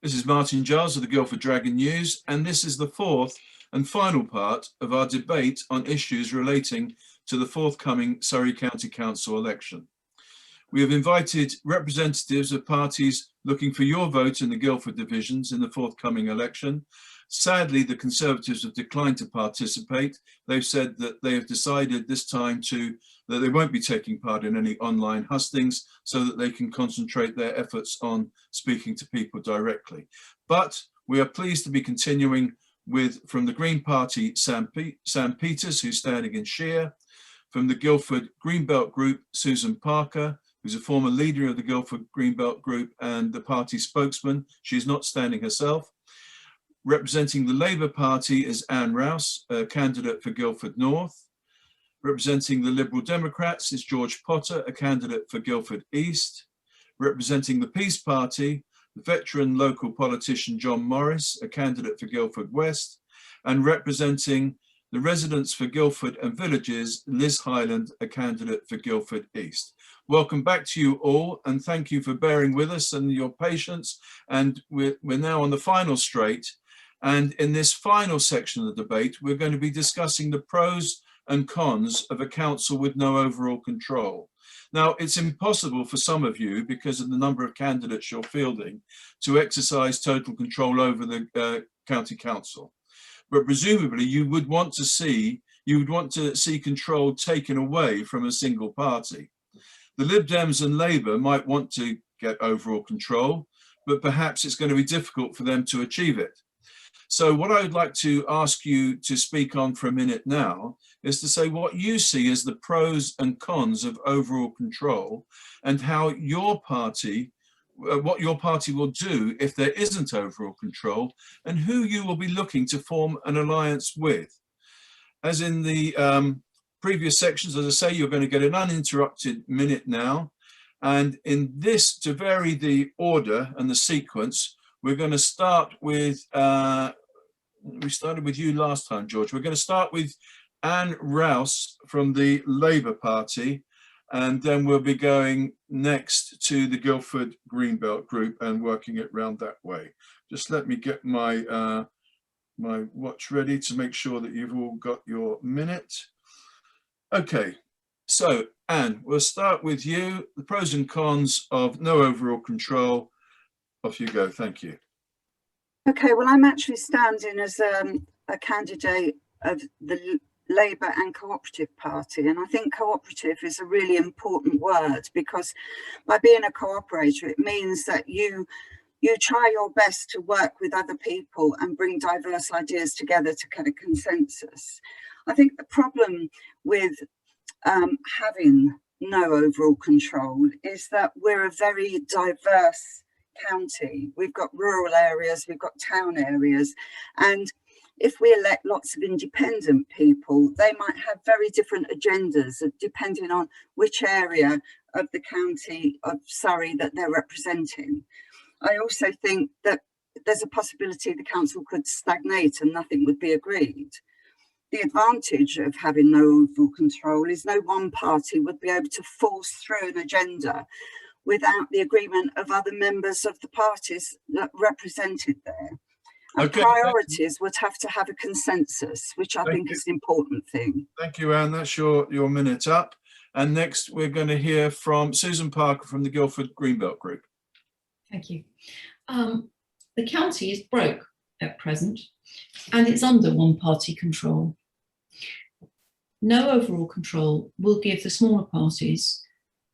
This is Martin Giles of the Guildford Dragon News, and this is the fourth and final part of our debate on issues relating to the forthcoming Surrey County Council election. We have invited representatives of parties looking for your vote in the Guildford divisions in the forthcoming election. Sadly, the Conservatives have declined to participate. They've said that they have decided this time that they won't be taking part in any online hustings so that they can concentrate their efforts on speaking to people directly. But we are pleased to be continuing with, from the Green Party, Sam Peters, who's standing in Sheer, from the Guildford Greenbelt Group, Susan Parker, who's a former leader of the Guildford Greenbelt Group and the party spokesman. She's not standing herself. Representing the Labour Party is Anne Rouse, a candidate for Guildford North. Representing the Liberal Democrats is George Potter, a candidate for Guildford East. Representing the Peace Party, the veteran local politician John Morris, a candidate for Guildford West. And representing the residents for Guildford and Villages, Liz Hyland, a candidate for Guildford East. Welcome back to you all, and thank you for bearing with us and your patience. And we're now on the final straight. And in this final section of the debate, we're going to be discussing the pros and cons of a council with no overall control. Now, it's impossible for some of you, because of the number of candidates you're fielding, to exercise total control over the county council. But presumably you would want to see control taken away from a single party. The Lib Dems and Labour might want to get overall control, but perhaps it's going to be difficult for them to achieve it. So what I would like to ask you to speak on for a minute now is to say what you see as the pros and cons of overall control, and how your party, what your party will do if there isn't overall control, and who you will be looking to form an alliance with. As in the previous sections, as I say, you're going to get an uninterrupted minute now. And in this, to vary the order and the sequence, we're going to start with, we started with you last time, George. We're going to start with Anne Rouse from the Labour Party, and then we'll be going next to the Guildford Greenbelt Group and working it round that way. Just let me get my, my watch ready to make sure that you've all got your minute. Okay, so Anne, we'll start with you. The pros and cons of no overall control. Off you go, thank you. Okay, well, I'm actually standing as a candidate of the Labour and Cooperative Party, and I think cooperative is a really important word, because by being a cooperator, it means that you try your best to work with other people and bring diverse ideas together to get a consensus. I think the problem with having no overall control is that we're a very diverse county. We've got rural areas, we've got town areas, and if we elect lots of independent people, they might have very different agendas depending on which area of the county of Surrey that they're representing. I also think that there's a possibility the council could stagnate and nothing would be agreed. The advantage of having no overall control is no one party would be able to force through an agenda without the agreement of other members of the parties that represented there. And okay, priorities would have to have a consensus, which I think is an important thing. Thank you, Anne. That's your minute up. And next, we're going to hear from Susan Parker from the Guildford Greenbelt Group. Thank you. The county is broke at present, and it's under one-party control. No overall control will give the smaller parties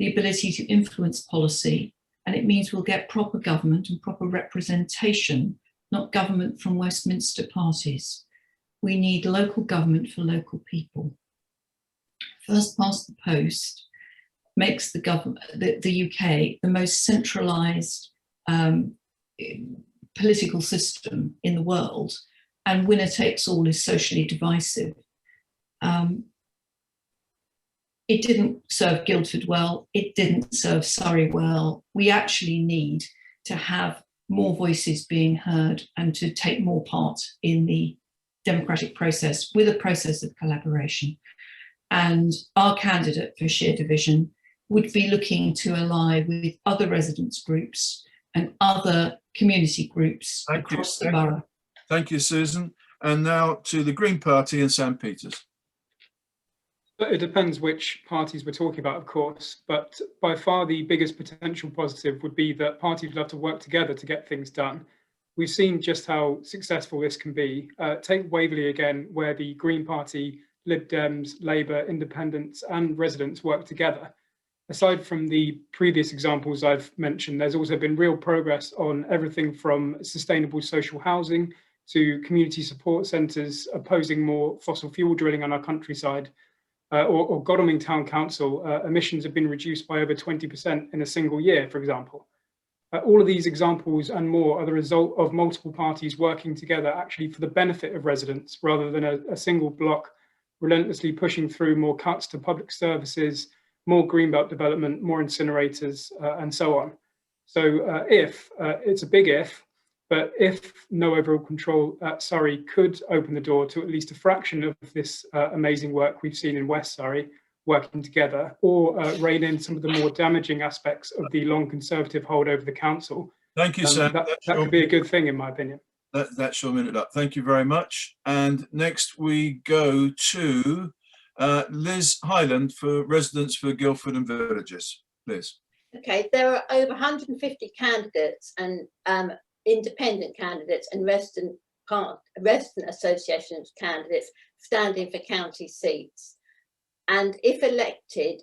the ability to influence policy, and it means we'll get proper government and proper representation, not government from Westminster parties. We need local government for local people. First past the post makes the UK the most centralised political system in the world, and winner takes all is socially divisive. It didn't serve Guildford well, it didn't serve Surrey well. We actually need to have more voices being heard and to take more part in the democratic process with a process of collaboration. And our candidate for Sheer Division would be looking to ally with other residents groups and other community groups Thank you. across the borough. Thank you, Susan. And now to the Green Party in St. Peters. It depends which parties we're talking about, of course, but by far the biggest potential positive would be that parties would have to work together to get things done. We've seen just how successful this can be. Take Waverley again, where the Green Party, Lib Dems, Labour, Independents and residents work together. Aside from the previous examples I've mentioned, there's also been real progress on everything from sustainable social housing to community support centres opposing more fossil fuel drilling on our countryside. Or Godalming Town Council, emissions have been reduced by over 20% in a single year, for example. All of these examples and more are the result of multiple parties working together actually for the benefit of residents, rather than a single bloc relentlessly pushing through more cuts to public services, more greenbelt development, more incinerators, and so on. So it's a big if, but if no overall control at Surrey could open the door to at least a fraction of this amazing work we've seen in West Surrey working together, or rein in some of the more damaging aspects of the long Conservative hold over the council. Thank you, Sam. That could be a good thing, in my opinion. That's your minute up. Thank you very much. And next we go to Liz Highland for Residents for Guildford and Villages. Liz. Okay, there are over 150 candidates and independent candidates and resident associations candidates standing for county seats. And if elected,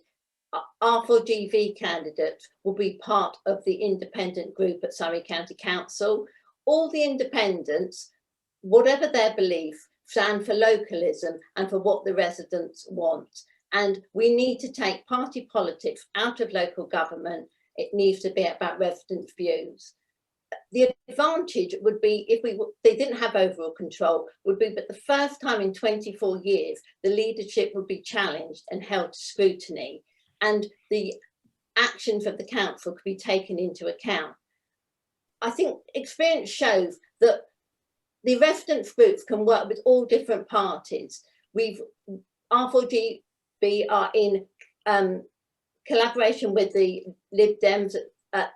R4GV candidates will be part of the independent group at Surrey County Council. All the independents, whatever their belief, stand for localism and for what the residents want. And we need to take party politics out of local government. It needs to be about resident views. The advantage would be if they didn't have overall control, would be that the first time in 24 years, the leadership would be challenged and held to scrutiny, and the actions of the council could be taken into account. I think experience shows that the residents groups can work with all different parties. R4GB are in collaboration with the Lib Dems at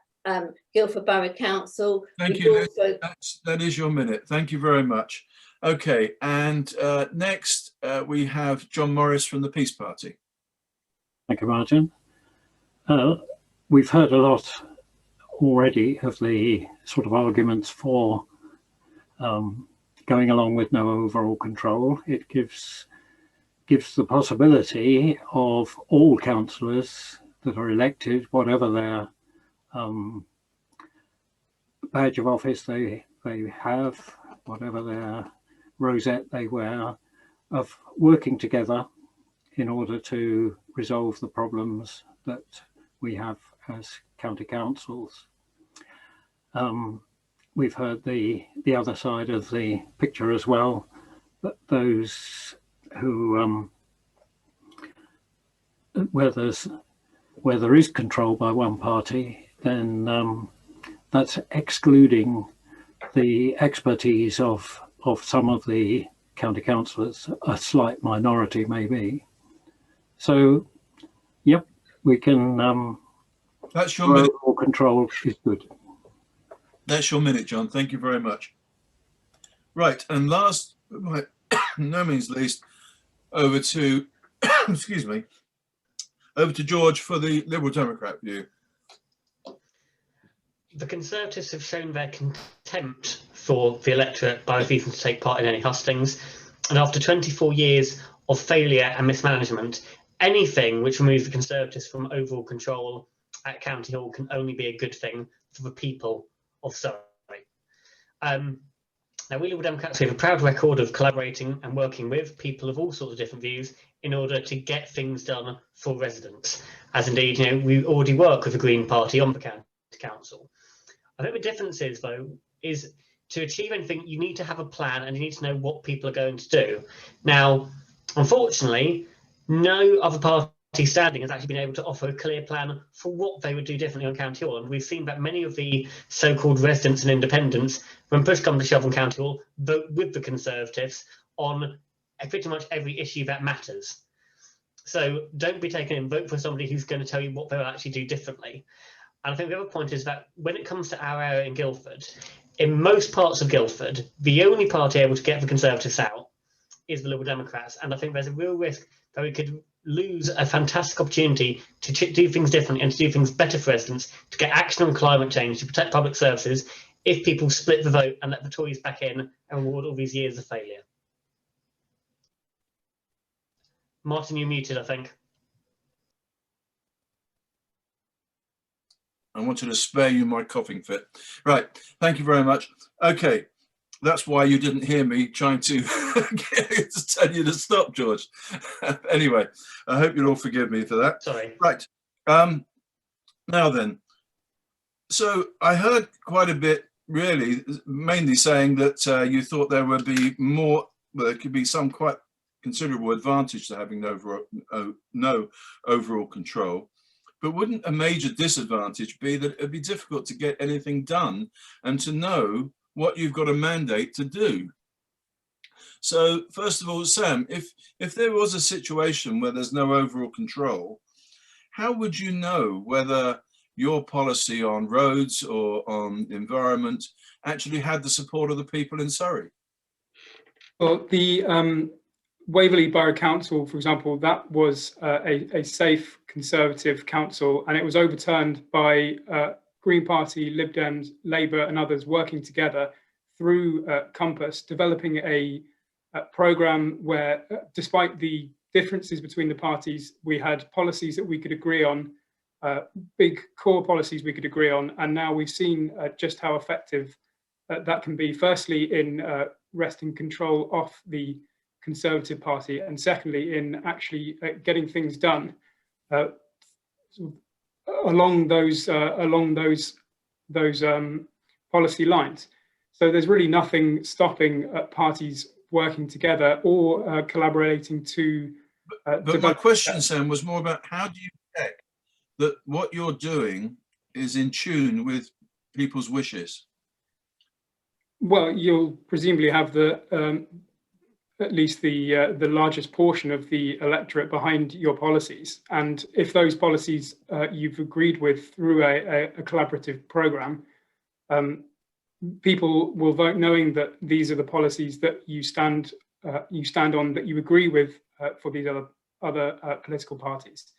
Guildford Borough Council. Thank you, Liz. That is your minute. Thank you very much. Okay, and next we have John Morris from the Peace Party. Thank you, Martin. We've heard a lot already of the sort of arguments for going along with no overall control. It gives the possibility of all councillors that are elected, whatever their badge of office they have, whatever their rosette they wear, of working together in order to resolve the problems that we have as county councils. We've heard the other side of the picture as well, that those who where there is control by one party, then that's excluding the expertise of some of the county councillors, a slight minority maybe. So, yep, we can. That's your minute. Overall control is good. That's your minute, John. Thank you very much. Right, and last, by no means least, over to excuse me, over to George for the Liberal Democrat view. The Conservatives have shown their contempt for the electorate by refusing to take part in any hustings, and after 24 years of failure and mismanagement, anything which removes the Conservatives from overall control at County Hall can only be a good thing for the people of Surrey. Now, we Liberal Democrats have a proud record of collaborating and working with people of all sorts of different views in order to get things done for residents. As indeed, we already work with the Green Party on the county council. I think the difference is, though, is to achieve anything, you need to have a plan and you need to know what people are going to do. Now, unfortunately, no other party standing has actually been able to offer a clear plan for what they would do differently on County Hall. And we've seen that many of the so-called residents and independents, when push comes to shove on County Hall, vote with the Conservatives on pretty much every issue that matters. So don't be taken in, vote for somebody who's going to tell you what they'll actually do differently. And I think the other point is that when it comes to our area in Guildford, in most parts of Guildford, the only party able to get the Conservatives out is the Liberal Democrats. And I think there's a real risk that we could lose a fantastic opportunity to do things differently and to do things better for residents, to get action on climate change, to protect public services, if people split the vote and let the Tories back in and reward all these years of failure. Martin, you're muted, I think. I wanted to spare you my coughing fit. Right, thank you very much. Okay, that's why you didn't hear me trying to, to tell you to stop, George. Anyway, I hope you'll all forgive me for that. Sorry. Right, now then, so I heard quite a bit, really, mainly saying that you thought there would be more, well, there could be some quite considerable advantage to having no overall control. But wouldn't a major disadvantage be that it'd be difficult to get anything done and to know what you've got a mandate to do? So first of all, Sam, if there was a situation where there's no overall control, how would you know whether your policy on roads or on environment actually had the support of the people in Surrey? Well, the Waverley Borough Council, for example, that was a safe Conservative council, and it was overturned by Green Party, Lib Dems, Labour and others working together through Compass, developing a programme where, despite the differences between the parties, we had policies that we could agree on, big core policies we could agree on, and now we've seen just how effective that can be, firstly in wresting control off the Conservative Party, and secondly in actually getting things done along those policy lines. So there's really nothing stopping parties working together or collaborating to. But my question, Sam, was more about how do you check that what you're doing is in tune with people's wishes? Well, you'll presumably have the at least the largest portion of the electorate behind your policies, and if those policies you've agreed with through a collaborative programme, people will vote knowing that these are the policies that you stand on, that you agree with for these other political parties.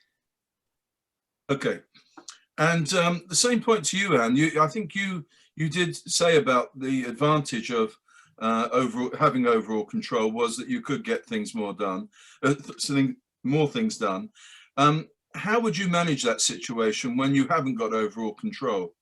Okay, and the same point to you, Anne. I think you did say about the advantage of having overall control was that you could get things more done, more things done. How would you manage that situation when you haven't got overall control?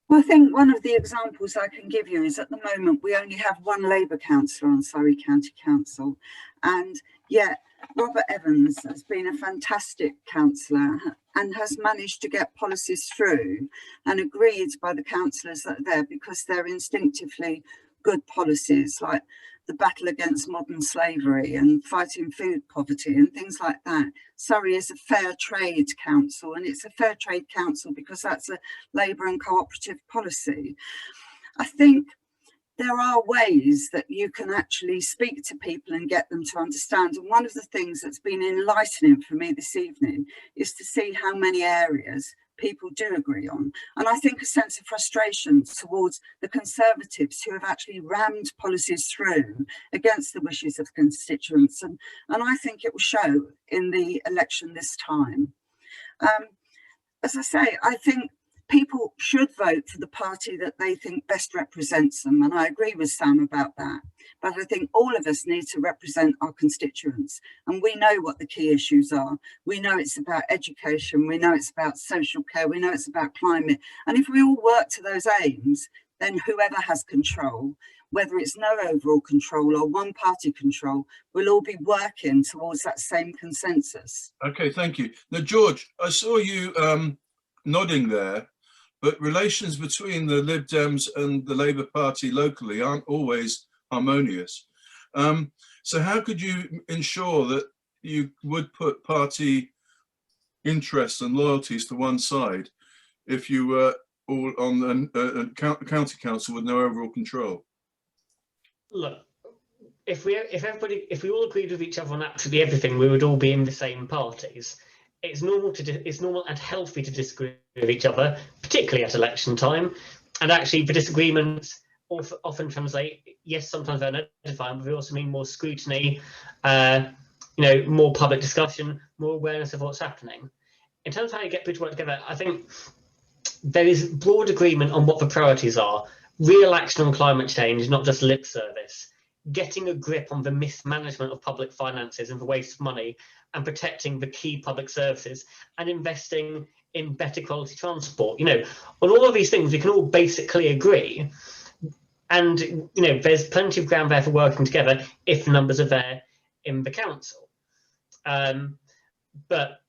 Well, I think one of the examples I can give you is at the moment we only have one Labour councillor on Surrey County Council, and yet Robert Evans has been a fantastic councillor and has managed to get policies through and agreed by the councillors that are there because they're instinctively good policies, like the battle against modern slavery and fighting food poverty and things like that. Surrey is a fair trade council, and it's a fair trade council because that's a Labour and cooperative policy. I think there are ways that you can actually speak to people and get them to understand. And one of the things that's been enlightening for me this evening is to see how many areas people do agree on. And I think a sense of frustration towards the Conservatives who have actually rammed policies through against the wishes of constituents. And I think it will show in the election this time. As I say, I think people should vote for the party that they think best represents them. And I agree with Sam about that. But I think all of us need to represent our constituents. And we know what the key issues are. We know it's about education. We know it's about social care. We know it's about climate. And if we all work to those aims, then whoever has control, whether it's no overall control or one party control, we'll all be working towards that same consensus. Okay, thank you. Now, George, I saw you nodding there. But relations between the Lib Dems and the Labour Party locally aren't always harmonious. So how could you ensure that you would put party interests and loyalties to one side if you were all on a county council with no overall control? Look, if we all agreed with each other on absolutely everything, we would all be in the same parties. it's normal and healthy to disagree with each other, particularly at election time. And actually, the disagreements often translate, yes, sometimes they're edifying, but they also mean more scrutiny, more public discussion, more awareness of what's happening. In terms of how you get people to work together, I think there is broad agreement on what the priorities are. Real action on climate change, not just lip service. Getting a grip on the mismanagement of public finances and the waste of money, and protecting the key public services, and investing in better quality transport. On all of these things, we can all basically agree. And, there's plenty of ground there for working together if the numbers are there in the council. But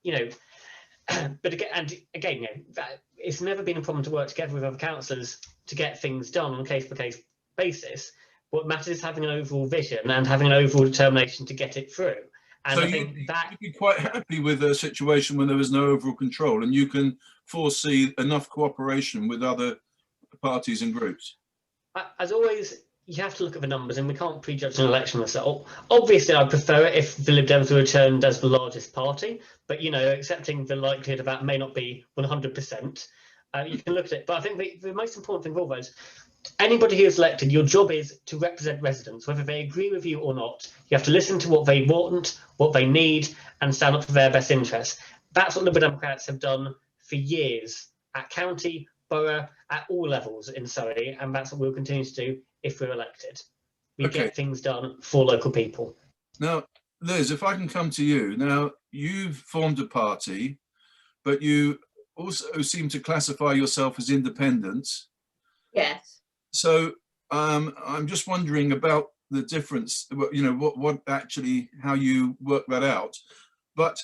again, it's never been a problem to work together with other councillors to get things done on a case-by-case basis. What matters is having an overall vision and having an overall determination to get it through. And so I think you'd be quite happy with a situation when there was no overall control and you can foresee enough cooperation with other parties and groups? As always, you have to look at the numbers, and we can't prejudge an election result. Obviously, I prefer it if the Lib Dems were returned as the largest party, but accepting the likelihood of that may not be 100%. You can look at it, but I think the most important thing of all those, anybody who is elected, your job is to represent residents, whether they agree with you or not. You have to listen to what they want, what they need, and stand up for their best interests. That's what Liberal Democrats have done for years at county, borough, at all levels in Surrey, and that's what we'll continue to do if we're elected. We get things done for local people. Now, Liz, if I can come to you. Now, you've formed a party, but you also seem to classify yourself as independent. Yes. So I'm just wondering about the difference, what actually, how you work that out. But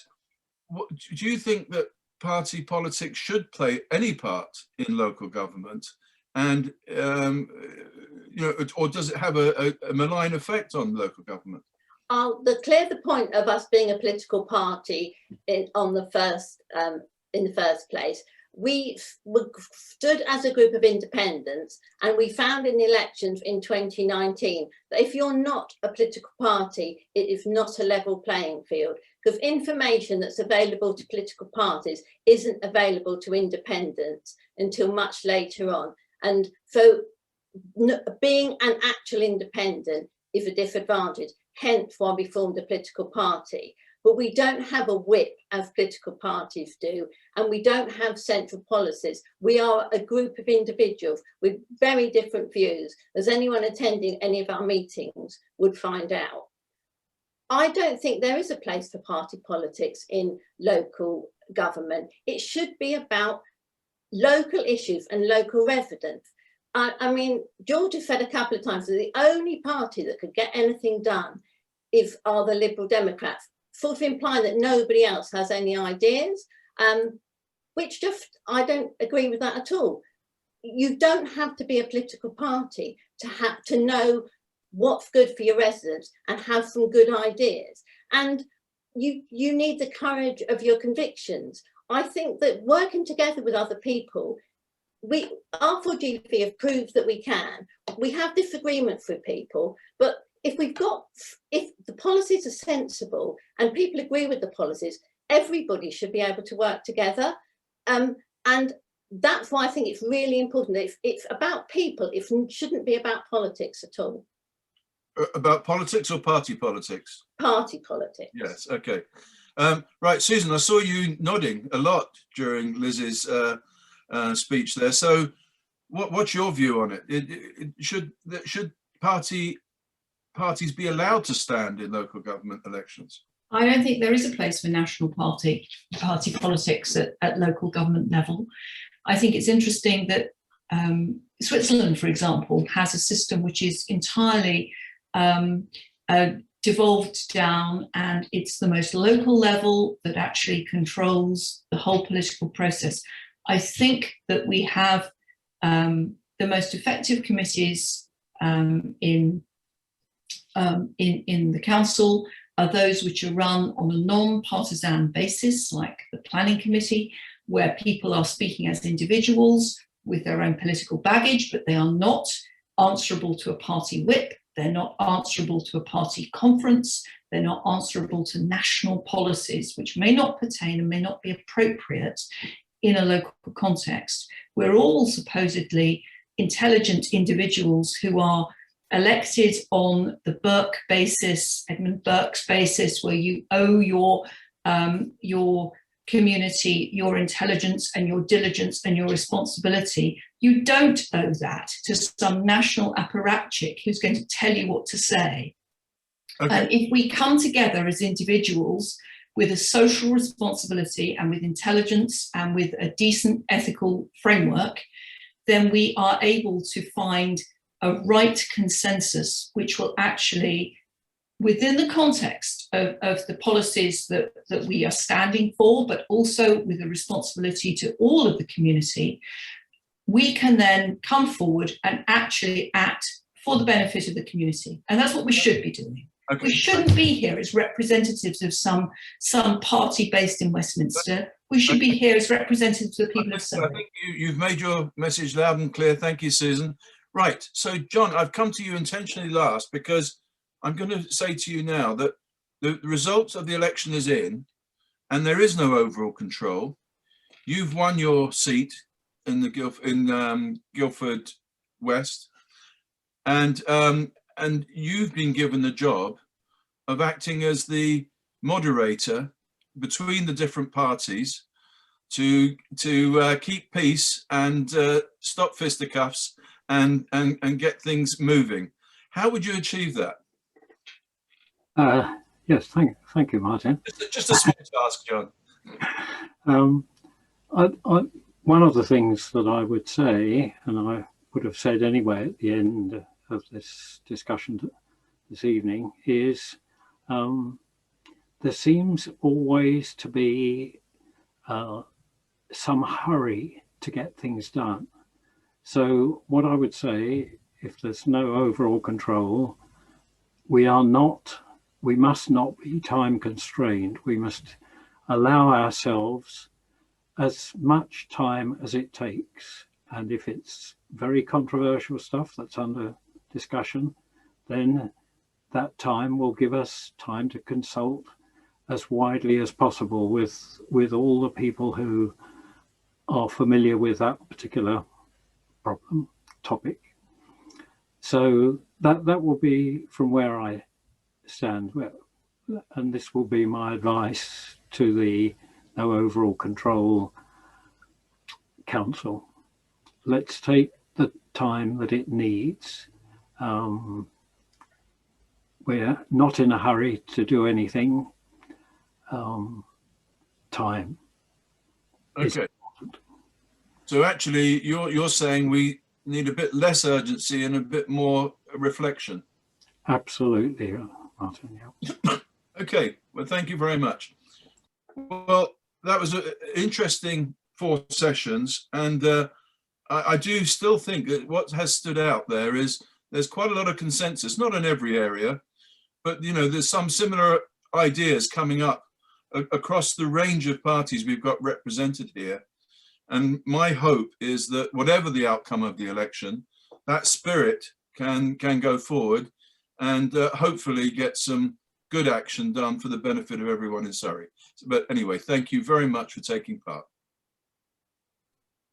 do you think that party politics should play any part in local government? And, or does it have a malign effect on local government? I'll clear the point of us being a political party in the first place. We stood as a group of independents, and we found in the elections in 2019 that if you're not a political party, it is not a level playing field, because information that's available to political parties isn't available to independents until much later on. And so being an actual independent is a disadvantage, hence why we formed a political party. But we don't have a whip as political parties do, and we don't have central policies. We are a group of individuals with very different views, as anyone attending any of our meetings would find out. I don't think there is a place for party politics in local government. It should be about local issues and local residents. I mean, George has said a couple of times that the only party that could get anything done are the Liberal Democrats, sort of implying that nobody else has any ideas, which I don't agree with that at all. You don't have to be a political party to know what's good for your residents and have some good ideas. And you need the courage of your convictions. I think that working together with other people, R4GP have proved that we can. We have disagreements with people, but if the policies are sensible and people agree with the policies, everybody should be able to work together. And that's why I think it's really important that it's about people. It shouldn't be about politics at all. About politics or party politics? Party politics. Yes, okay. Right, Susan, I saw you nodding a lot during Liz's speech there. So what's your view on it? Should parties be allowed to stand in local government elections? I don't think there is a place for national party politics at local government level. I think it's interesting that Switzerland, for example, has a system which is entirely devolved down, and it's the most local level that actually controls the whole political process. I think that we have the most effective committees in the council are those which are run on a non-partisan basis, like the planning committee, where people are speaking as individuals with their own political baggage, but they are not answerable to a party whip. They're not answerable to a party conference. They're not answerable to national policies, which may not pertain and may not be appropriate in a local context. We're all supposedly intelligent individuals who are elected on the Burke basis, Edmund Burke's basis, where you owe your community your intelligence and your diligence and your responsibility. You don't owe that to some national apparatchik who's going to tell you what to say. Okay. And if we come together as individuals with a social responsibility and with intelligence and with a decent ethical framework, then we are able to find a right consensus which will actually, within the context of the policies that we are standing for, but also with a responsibility to all of the community, we can then come forward and actually act for the benefit of the community. And that's what we should be doing. Okay. We shouldn't be here as representatives of some party based in Westminster. We should be here as representatives of the people of Surrey. I think you've made your message loud and clear. Thank you, Susan. Right, so John, I've come to you intentionally last because I'm going to say to you now that the results of the election is in and there is no overall control. You've won your seat in the Guildford West, and you've been given the job of acting as the moderator between the different parties to keep peace and stop fisticuffs and get things moving. How would you achieve that? Yes, thank you, Martin. Just a small task, John. One of the things that I would say, and I would have said anyway at the end of this discussion this evening, is there seems always to be some hurry to get things done. So what I would say, if there's no overall control, we must not be time constrained. We must allow ourselves as much time as it takes. And if it's very controversial stuff that's under discussion, then that time will give us time to consult as widely as possible with all the people who are familiar with that particular topic. So that will be from where I stand, and this will be my advice to the No Overall Control Council. Let's take the time that it needs. We're not in a hurry to do anything. Time. Okay. So actually, you're saying we need a bit less urgency and a bit more reflection. Absolutely, Martin. Yeah. Okay. Well, thank you very much. Well, that was an interesting 4 sessions, and I do still think that what has stood out there is there's quite a lot of consensus, not in every area, but there's some similar ideas coming up across the range of parties we've got represented here. And my hope is that whatever the outcome of the election, that spirit can go forward and hopefully get some good action done for the benefit of everyone in Surrey. But anyway, thank you very much for taking part.